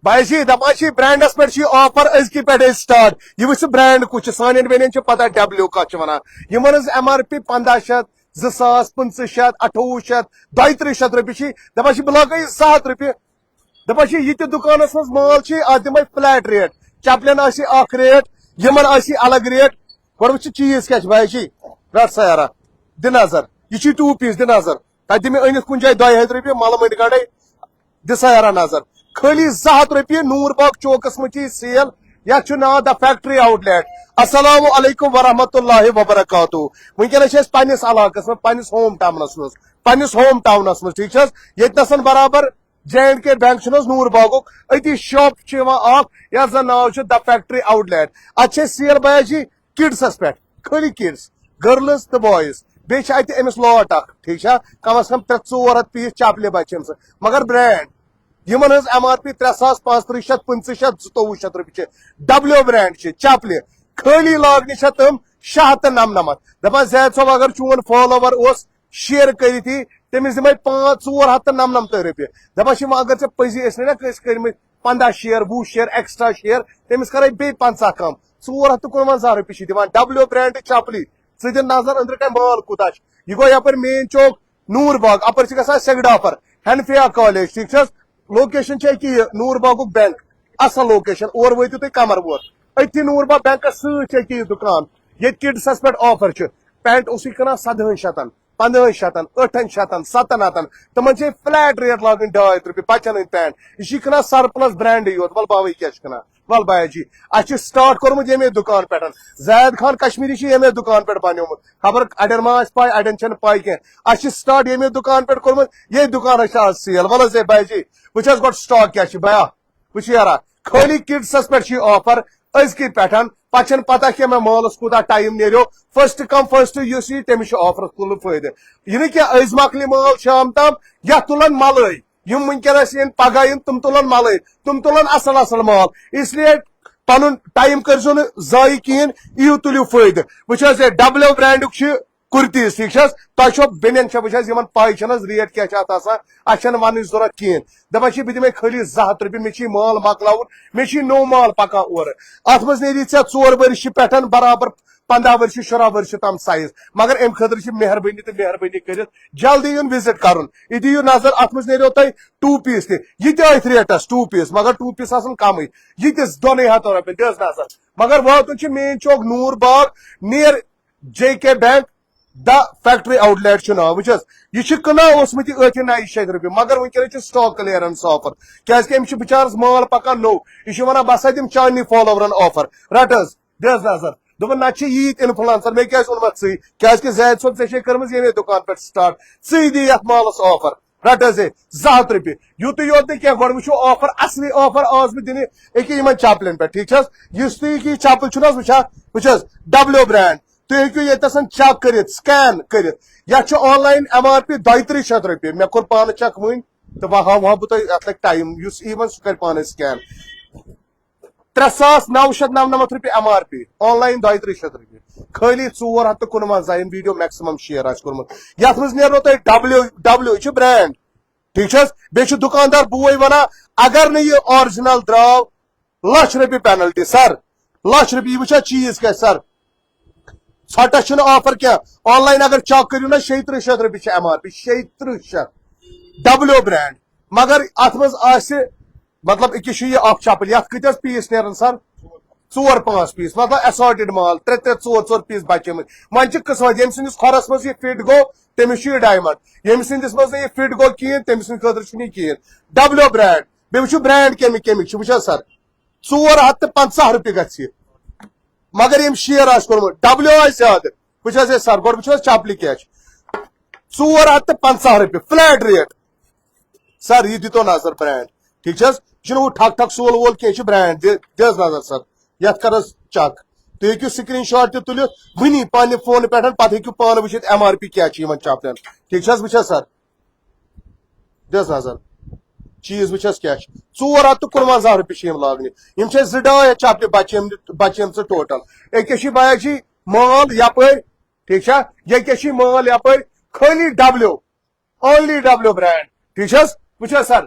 بھائی جی دپان برانڈس پہ آفر ازکی پہ سٹارٹ یہ وچ برانڈ کچھ سان بین پتہ ڈبلو کت ونان یمن ایم آر پی 1500 2000 2500 2800 3200 رۄپیہِ دپان بہ لاگے 7 رۄپیہِ دپان یہ دکانس مز مال ات دمے فلیٹ ریٹ چپلن اخ ریٹ یمن الگ ریٹ گۄڈٕ وٕچھ چیز کیا بھائی جی رٹ سیارہ دِ نظر یہ 2 پیس دِ نظر تتہِ دِ مےٚ أنِتھ کُنہِ جایہِ 200 رۄپیہِ مل مٔنٛڈۍ گاڑے دِ سیارہ نظر خالی 7 رۄپیہِ نور باغ چوکس مجھ سیل یتھ ناو دا فیکٹری آؤٹ لیٹ السلام علیکم ورحمۃ اللہ وبرکاتہ ونکس پنس علاقس مز پنس ہوم ٹاؤنس مز ٹھیک یت نسن برابر J&K بینک نور باغک اتی شاپ یتھ زن now the factory outlet ات سیل بھائی جی کڈسس پہ خالی کڈس گرلز تو بوائز بیس امس لاٹ اخ ٹھیک کم از کم 300 پیس چپلہِ بچن مگر برانڈ یمن ہز ایم آر پی 3500 3500 2200 رۄپیہِ ڈبلو برانڈ چپلہِ خالی لاگنہِ تم 699 دپان زید صٲب اگر چون فالوور اس شیئر کرتی تمس دمے 499 رۄپیہِ دپان اگر ژےٚ پزی ٲسۍ نا کٲنٛسہِ کٔرمٕتۍ 15 شیئر 20 شیئر ایکسٹرا شیئر تمس کرے بیٚیہِ 50 کم 459 رۄپیہِ دِوان ڈبلو برانڈ چپلی ژٕ دِ نظر أنٛدرٕ کَنۍ مال کوٗتاہ یہ گو یپٲرۍ مین چوک نور باغ اپٲرۍ چھِ گژھان سیگڈافر ہنفیا کالیج ٹھیک لوکیشن یہ نور باغک بینک اصل لوکیشن اور وٲتِو تُہۍ قمر وور أتھی نور باغ بینکس سۭتۍ یہ دکان یہ کڈسس پہ آفر پینٹ اوس کٕنان 700 1500 800 700 تمن فلیٹ ریٹ لاگن 200 رۄپیہِ بچن ہند پینٹ یہ کٕنان سرپلس برانڈی یوت ول باوی کیا کٕنان ول بایا جی اچھا سٹارٹ کورمت یمے دکان پہ زید خان کشمیری یمے دکان پہ بنیومت خبر اڑین ما پاے اڑین چھنہ پاے کی اچھا سٹارٹ یمے دکان پہ کورمت یہ دکان آز سیل ول حظ بایا جی وچ گۄڈٕ سٹاک کیا بیا وچ یارا خالی کڈسس پہ آفر ازکی پہ پتہ پتہ کہ مے مالس کوتاہ ٹائم نیرو فرسٹ کم فرسٹ یس یہ تمس آفر تل فائدہ یہ کہ از مکل مال شام تام یا تلن ملے یم ونکس پگہ تم تلن ملے تم تلن اصل اصل مال اس لیے پن ٹائم کرزو نا ضائع کہین یہ تلو فائدہ وچ ڈبلو برانڈک کرتیز ٹھیک تہ بنین وچ پائی ریٹ کیا اتھ ون ضرورت کہین دپان بہ دمے خالی 200 رۄپیہِ مے مال مکلاون مے نو مال پکان اور ات مز نیری ژےٚ 4 ؤرش پہ برابر 15 ورش 16 ورش تام سائز مگر ام خاطر مہربانی تو مہربانی کرت جلدی یون وزٹ کرن یہ دیو نظر ات مز نیرو تہ 2 پیس تہ ریٹس 2 پیس مگر 2 پیس آسن کم یہ 200 رۄپیہِ دس نظر مگر واتن مین Chowk Noorbagh near J&K bank دا فیکٹری آؤٹ لیٹ نا وچس یہ کٕنان اوسمت ٲٹھِ 900 رۄپیہِ مگر ونکس سٹاک کلیئرنس آفر کیازِ امس بچارس مال پکان نو یہ ونان بہ ہسا دم چانہ فالوورن آفر رٹ حظ دس نظر دپان نت ییت انفلنسر مے کیازِ اونمت ژٕے کیازِ زید صٲب ژےٚ کٔرمٕژ ییٚمے دکان پہ سٹارٹ ژٕے دی یتھ مالس آفر رٹ حظ 200 رۄپیہِ یُتُے یوت نہٕ کینٛہہ گۄڈٕ وٕچھو آفر اصلی آفر آز بہٕ دِنہِ أکیاہ یِمن چپلن پہ ٹھیک یُس تُہۍ یہ چپل چھُ نہ حظ وٕچھان وٕچھ حظ ڈبلو برانڈ تُہۍ ہیٚکِو ییٚتٮ۪ن چیک کٔرِتھ سکین کٔرِتھ یتھ چھُ آن لاین ایم آر پی 3200 رۄپیہِ مےٚ کوٚر پانہٕ چیک وٕنۍ تہٕ وۄنۍ ہاوہو بہٕ تۄہہِ اتھ لگہِ ٹایم یُس ایون سُہ کرِ پانے سکین 3999 رۄپیہِ ایم آر پی آن لاین 3200 رۄپیہِ خالی 419 ویڈیو میکسمم شیئر آسہِ کوٚرمُت یتھ منٛز نیرنو تۄہہِ ڈبلو یہِ چھُ برانڈ ٹھیک بیٚیہِ چھُ دُکاندار بوے ونان اگر نہٕ یہِ آرجنل درٛاو لچھ رۄپیہِ پینلٹی سر لچھ رۄپیہِ یہِ وٕچھا چیٖز کیٛاہ سر ژھۄٹس چھُنہٕ آفر کینٛہہ آن لاین اگر چیک کٔرِو نا 3600 رۄپیہِ چھِ ایم آر پی 3600 ڈبلو برانڈ مگر اتھ منٛز آسہِ مطلب أکِس چھُ یہِ اکھ چپل یتھ کۭتیاہ پیٖس نیرن سر 4-5 پیٖس مطلب ایسارٹِڈ مال 3-4 پیٖس بچیمٕتۍ وۄنۍ چھِ قٕسمت ییٚمہِ سٕنٛدِس کھۄرس منٛز یہِ فٹ گوٚو تٔمِس چھُ یہِ ڈایمنڈ ییٚمہِ سٕنٛدِس منٛز نہٕ یہِ فٹ گوٚو کِہیٖنۍ تٔمۍ سٕنٛدِ خٲطرٕ چھُنہٕ یہِ کِہیٖنۍ ڈبلو برانڈ بیٚیہِ وٕچھِو برانڈ کمیِکۍ چھِ وٕچھ حظ سر 450 رۄپیہِ گژھِ یہِ مگر یِم شیر آسہِ کوٚرمُت ڈبلو آسہِ زیادٕ وٕچھ حظ سر گۄڈٕ وٕچھو حظ چپلہِ کیٛاہ چھِ 450 رۄپیہِ فلیٹ ریٹ سر یہ دِتو نظر برانڈ ٹھیک یہ چھُنہٕ ہُہ ٹھک ٹھک سول وول کینٛہہ یہِ چھُ برانڈ دِ حظ نظر سر یتھ کر حظ چک تُہۍ ہیٚکِو سکریٖن شاٹ تہِ تُلِتھ وٕنی پننہِ فونہٕ پٮ۪ٹھ پتہٕ ہیٚکِو پانہٕ وٕچھِتھ ایم آر پی کیٛاہ چھِ یِمن چپلٮ۪ن ٹھیک چھِ حظ وٕچھ حظ سر دِ حظ نظر چیٖز وٕچھ حظ کیٛاہ چھِ 459 رۄپیہِ چھِ یِم لاگنہِ یِم چھِ اَسہِ 2.5 چپلہِ بچیمژٕ ٹوٹل أکِس چھِ بایا جی مال یپٲرۍ ٹھیک چھا ییٚکیٛاہ چھِ مال یپٲرۍ خٲلی ڈبلو اونلی ڈبلو برانڈ ٹھیک چھِ حظ وٕچھ حظ سر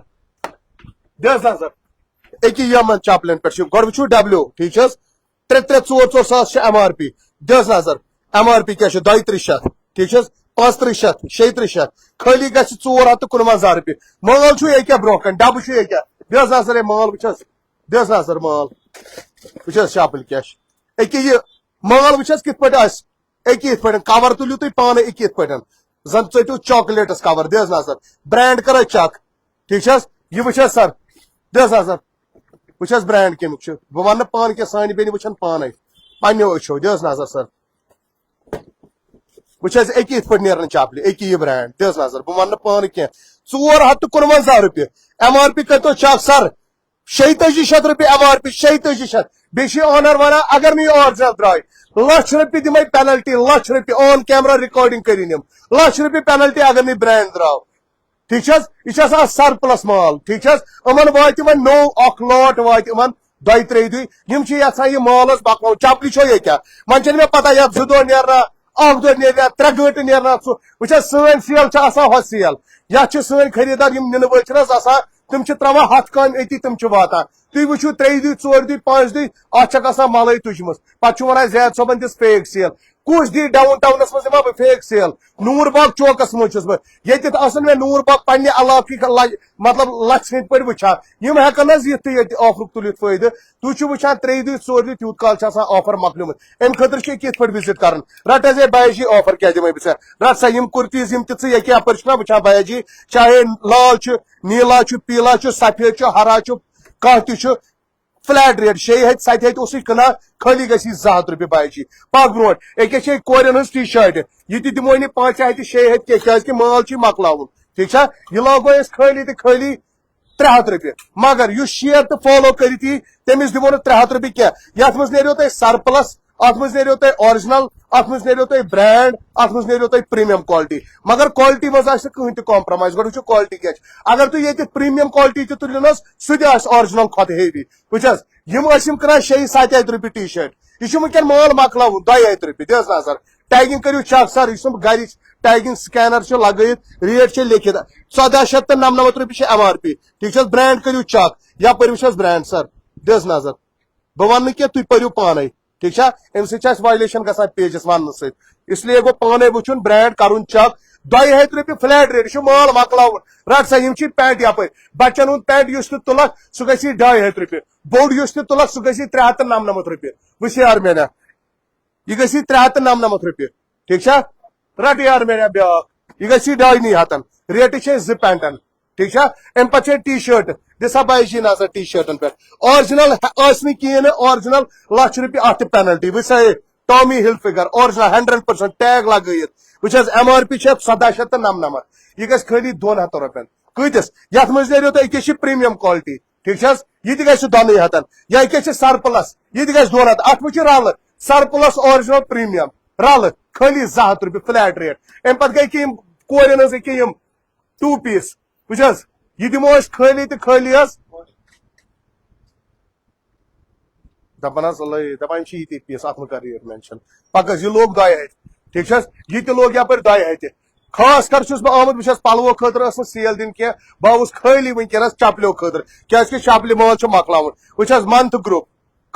دِ حظ نظر اکی یمن چپلن پہ گۄڈٕ وٕچھو ڈبلیو ٹھیک چھس 3-3-4-4 ایم آر پی دس نظر ایم آر پی کیا 3200 ٹھیک چھس 3500 3600 خالی گژھِ 449 رۄپیہِ مال چھُ ییٚکیٛاہ برونٛہہ کَنہِ ڈبہٕ چھُ ییٚکیٛاہ دِس نظر ہے مال وٕچھس دِس نظر مال وٕچھس چپل کیٛاہ چھِ أکیٛاہ یہِ مال وٕچھس کِتھ پٲٹھۍ آسہِ أکیٛاہ یِتھ پٲٹھۍ کور تُلِو تُہۍ پانے أکیٛاہ یِتھ پٲٹھۍ زن ژٔٹِو چاکلیٹس کور دِس نظر برینڈ کرو چک ٹھیک چھس یہِ وٕچھس سر دِس نظر وٕچھس برینڈ کمیُک چھُ بہٕ ونہٕ پانہٕ کینٛہہ سانہِ بیٚنہِ وٕچھن پانے پننیو أچھو دِس نظر سر وٕچھس أکیٛاہ یِتھ پٲٹھۍ نیرن چپلہِ أکیٛاہ یہِ برینڈ دِس نظر بہٕ ونہٕ پانہٕ کینٛہہ 449 رۄپیہِ ایم آر پی کٔرۍتو چک سر 3700 رۄپیہِ ایم آر پی 3700 بیٚیہِ چھِ آنر ونان اگر نہٕ یہِ آرجنل درٛاے لچھ رۄپیہِ دِمے پینلٹی لچھ رۄپیہِ آن کیمرا رِکارڈنگ کٔرِنۍ یِم لچھ رۄپیہِ پینلٹی اگر نہٕ برینڈ درٛاو ٹھیک چھس یہ چھِ آسان سرپلس مال ٹھیک چھس یِمن واتہِ وۄنۍ نوٚو اکھ لاٹ واتہِ یِمن 2-3 دُہۍ یِم چھِ یژھان یہِ مال حظ بکلاوُن چپلہِ چھو ییٚکیٛاہ وۄنۍ چھنہٕ مےٚ پتہ یتھ 2 دۄہ نیرنا اکھ دۄہ نیرنا 3 گٲنٛٹہٕ نیرنا وٕچھ سٲنۍ سیل چھِ آسان ہۄ سیل یتھ چھِ سٲنۍ خریٖدار یِم نِنہٕ وٲلۍ چھِنہٕ حظ آسان تِم چھِ تراوان 100 کامہِ أتی تِم چھِ واتان تُہۍ وٕچھِو 3 دُہۍ 4 دُہۍ 5 دُہۍ اتھ چھکھ آسان ملٲے تُجمٕژ پتہٕ چھُ ونان زید صٲبن دِژ فیک سیل کُس دی ڈاوُن ٹاونس منٛز دِمہا بہٕ فیک سیل نوٗر باغ چوکس منٛز چھُس بہٕ ییٚتٮ۪تھ آسن مےٚ نوٗر باغ پننہِ علاقٕکۍ مطلب لژھِ ہٕنٛدۍ پٲٹھۍ وٕچھان یِم ہٮ۪کن حظ یِتھ تہٕ ییٚتہِ آفرُک تُلِتھ فٲیدٕ تُہۍ چھِو وٕچھان 3 دُہۍ 4 دُہۍ تیوٗت کال چھُ آسان آفر مۄکلیومُت امہِ خٲطرٕ چھِ یِتھ پٲٹھۍ وِزٹ کران رٹ حظ ہے بیا جی آفر کیٛاہ دِمے بہٕ ژےٚ رٹ سا یِم کُرتیٖز یِم تہِ ژٕ ییٚکیٛاہ یپٲرۍ چھُکھ نا وٕچھان بیا جی چاہے لال چھُ نیٖلا چھُ پیٖلا چھُ سفید چھُ ہرا چھُ کانٛہہ تہِ چھُ فلیٹ ریٹ 6 ہتھ 7 ہتھ اوسُے کٕنان خٲلی گژھِ یہِ 200 رۄپیہِ بیا جی پکھ برونٛٹھ أکیٛاہ چھے کورٮ۪ن ہٕنٛز ٹی شٲرٹ یہِ تہِ دِمو نہٕ 5 ہتھ 6 ہتھ کینٛہہ کیٛازِکہِ مال چھُے مۄکلاوُن ٹھیک چھا یہِ لاگو أسۍ خٲلی تہٕ خٲلی 300 رۄپیہِ مگر یُس شیر تہٕ فالو کٔرِتھ یی تٔمِس دِمو نہٕ 300 رۄپیہِ کینٛہہ یتھ منٛز نیریو تۄہہِ سرپلس اتھ منٛز نیریو تۄہہِ آرجنل اتھ منٛز نیریو تۄہہِ برینڈ اتھ منٛز نیریو تۄہہِ پریمیم کالٹی مگر کالٹی منٛز آسہِ نہٕ کٕہٕنۍ تہِ کمپرمایز گۄڈٕ وٕچھو کالٹی کیٛاہ چھِ اگر تُہۍ ییٚتہِ پریمیم کالٹی تہِ تُلِو حظ سُہ تہِ آسہِ آرجنل کھۄتہٕ ہیوی وٕچھ حظ یِم ٲسۍ یِم کٕنان 6-7 ہتھ رۄپیہِ ٹی شٲرٹ یہِ چھُ وٕنکیٚن مال مۄکلاوُن 2 ہتھ رۄپیہِ دِس نظر ٹیگِنگ کٔرِو چک سر یُس یِم گرِچ ٹیگِنگ سکینر چھِ لگٲیِتھ ریٹ چھِ لیکھِتھ 1499 رۄپیہِ چھِ ایم آر پی ٹھیک چھس برینڈ کٔرِو چک یپٲرۍ وٕچھ حظ برینڈ سر دِس نظر بہٕ ونہٕ نہٕ کینٛہہ تُہۍ پٔرِو پانے ٹھیک چھا امہِ سۭتۍ چھِ اَسہِ وایلیشن گژھان پیجس وننہٕ سۭتۍ اسلیے گوٚو پانے وٕچھُن برینڈ کرُن چک 2 ہتھ رۄپیہِ فلیٹ ریٹ یہِ چھُ مال مۄکلاوُن رٹ سا یِم چھِ پینٹ یپٲرۍ بچن ہُنٛد پینٹ یُس تہِ تُلکھ سُہ گژھی 2 ہتھ رۄپیہِ بوٚڑ یُس تہِ تُلکھ سُہ گژھی 399 رۄپیہِ وٕچھ یار میانیا یہِ گژھی 399 رۄپیہِ ٹھیک چھا رٹ یار میانیا بیاکھ یہِ گژھی 2.5 ریٹہٕ چھِ أسۍ 2 پینٹن ٹھیک چھا امہِ پتہٕ چھِ ٹی شٲرٹ دِسا بیا جی نظر ٹی شٲرٹن پٮ۪ٹھ آرجنل ٲسۍ نہٕ کِہیٖنۍ نہٕ آرجنل لچھ رۄپیہِ اتھ تہِ پینلٹی وٕچھ سا ٹامی ہل فِگر آرجنل 100% ٹیگ لگٲیِتھ وٕچھ حظ ایم آر پی چھِ 1799 یہِ گژھِ خٲلی 200 رۄپین کۭتِس یتھ منٛز نیریو تۄہہِ أکیٛاہ چھِ پریمیم کالٹی ٹھیک چھِ حظ یہِ تہِ گژھِ 2 یا أکیٛاہ چھِ سرپلس یہِ تہِ گژھِ 200 اتھ منٛز چھِ رلہٕ سرپلس آرجنل پریمیم رلہٕ خٲلی 200 رۄپیہِ فلیٹ ریٹ امہِ پتہٕ گٔے کینٛہہ کورٮ۪ن ہٕنٛز أکیٛاہ یِم 2 پیٖس وٕچھ حظ یہِ دِمو أسۍ خٲلی تہٕ خٲلی حظ دپان حظ دپان چھِ یِتی پیٖس اتھ مہ کر ریٹ مینشن پکھ حظ یہِ لوگ 2 ہتھ ٹھیک چھِ حظ یہِ تہِ لوگ یپٲرۍ 2 ہتھ خاص کر چھُس بہٕ آمُت بہٕ چھس پلوو خٲطرٕ ٲس نہٕ سیل دِنۍ کینٛہہ بہٕ آوُس خٲلی ؤنکیٚنس چپلیو خٲطرٕ کیٛازِکہِ چپلہِ مال چھُ مۄکلاوُن وٕچھ حظ منتھ گروپ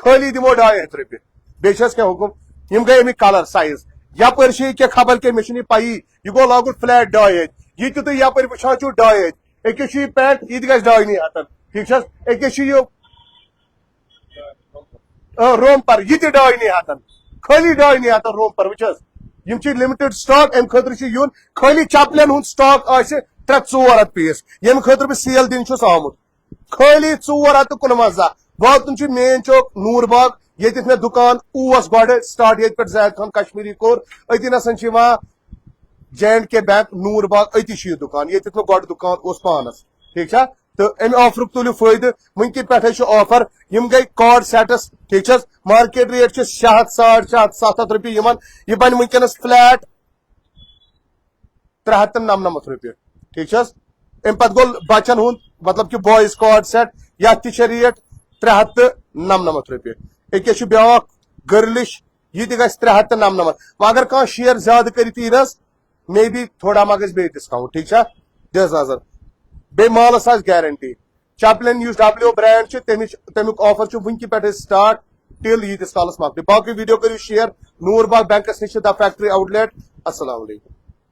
خٲلی دِمو 2 ہتھ رۄپیہِ بیٚیہِ چھس کینٛہہ حُکُم یِم گٔے امیِکۍ کلر سایز یپٲرۍ چھِ یہِ کینٛہہ خبر کینٛہہ مےٚ چھُنہٕ یہِ پیی یہِ گوٚو لاگُن فلیٹ 2 ہتھ یہِ تہِ تُہۍ یپٲرۍ وٕچھان چھُو 2 ہتھ أکِس چھُ یہِ پینٹ یہِ تہِ گژھِ 2.5 ٹھیک چھِ حظ أکِس چھُ یہِ رومپر یہِ تہِ 2.5 خٲلی 2.5 رومپر وٕچھ حظ یِم چھِ لِمٹِڈ سٹاک امہِ خٲطرٕ چھُ یُن خٲلی چپلین ہُنٛد سٹاک آسہِ 300-400 پیٖس ییٚمہِ خٲطرٕ بہٕ سیل دِنہِ چھُس آمُت خٲلی 451 واتُن چھُ مین چوک نوٗر باغ ییٚتٮ۪تھ مےٚ دُکان اوس گۄڈٕ سٹاٹ ییٚتہِ پٮ۪ٹھ زید خان کشمیٖری کوٚر أتی نسن چھِ یِوان J&K بینک نوٗر باغ أتی چھُ یہِ دُکان ییٚتٮ۪تھ مےٚ گۄڈٕ دُکان اوس پانس ٹھیک چھا تہٕ امہِ آفرُک تُلِو فٲیدٕ وٕنکہِ پٮ۪ٹھے چھُ آفر یِم گٔے کارڈ سیٹس ٹھیک چھس مارکیٹ ریٹ چھِ 600 600 رۄپیہِ یِمن یہِ بنہِ وٕنکیٚنس فلیٹ 399 رۄپیہِ ٹھیک چھس امہِ پتہٕ گوٚو بچن ہُنٛد مطلب کہِ بویز کارڈ سیٹ یتھ تہِ چھِ ریٹ 399 رۄپیہِ أکیٛاہ چھُ بیاکھ گٔرلِش یہِ تہِ گژھِ 399 وۄنۍ اگر کانٛہہ شیر زیادٕ کٔرِتھ یی حظ مے بی تھوڑا ما گژھِ بیٚیہِ ڈسکاونٹ ٹھیک چھا دِس نظر بیٚیہِ مالس آسہِ گیرنٹی چیپلن یس ڈبلیو برانڈ تمیک آفر ونکہ پہ سٹارٹ ٹل یتس کالس مکلے باقی ویڈیو کرو شیئر نور باغ بینکس نش دا فیکٹری آؤٹ لیٹ. السلام علیکم.